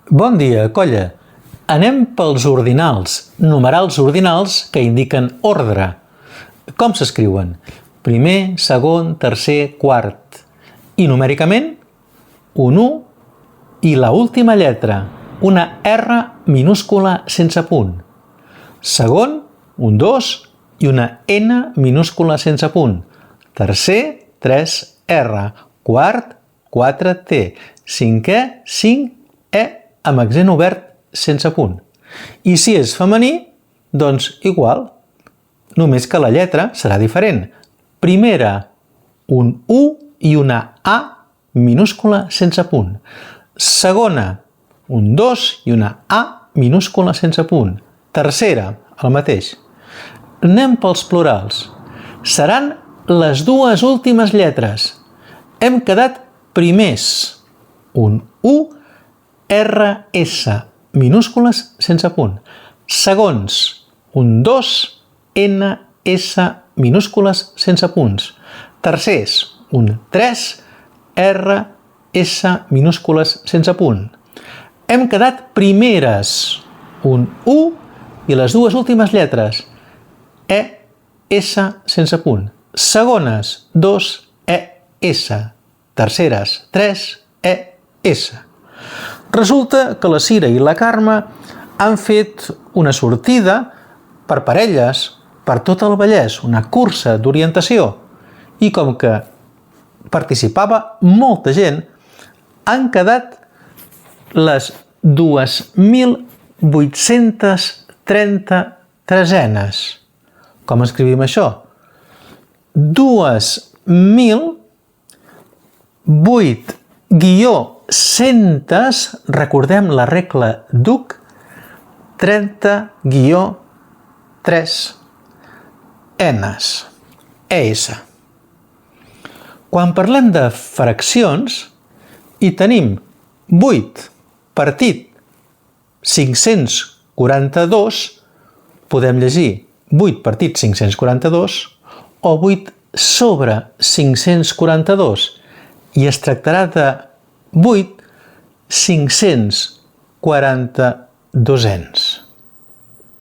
Bon dia, colla! Anem pels ordinals, numerals ordinals que indiquen ordre. Com s'escriuen? Primer, segon, tercer, quart. I numèricament, un 1 i la última lletra, una R minúscula sense punt. Segon, un 2 i una N minúscula sense punt. Tercer, 3R. Quart, 4T. Cinquè, 5E amb accent obert sense punt. I si és femení, doncs igual, només que la lletra serà diferent. Primera, un U i una A minúscula sense punt. Segona, un 2 i una A minúscula sense punt. Tercera, el mateix. Anem pels plurals. Seran les dues últimes lletres. Hem quedat primers. Un U, RS, minúscules sense punt. Segons, un 2, NS, minúscules sense punts. Tercers, un 3, RS, minúscules sense punt. Hem quedat primeres. Un U i les dues últimes lletres. ES sense punt. Segones, 2, ES. Terceres, 3, ES. Resulta que la Cira i la Carme han fet una sortida per parelles per tot el Vallès, una cursa d'orientació. I com que participava molta gent, han quedat les 2.830 tresenes. Com escrivim això? 2.008-centes, recordem la regla d'Hug, 30-3 enes, ES. Quan parlem de fraccions i tenim 8 partit 542, podem llegir 8 partit 542 o 8 sobre 542 i es tractarà de 8 542ens.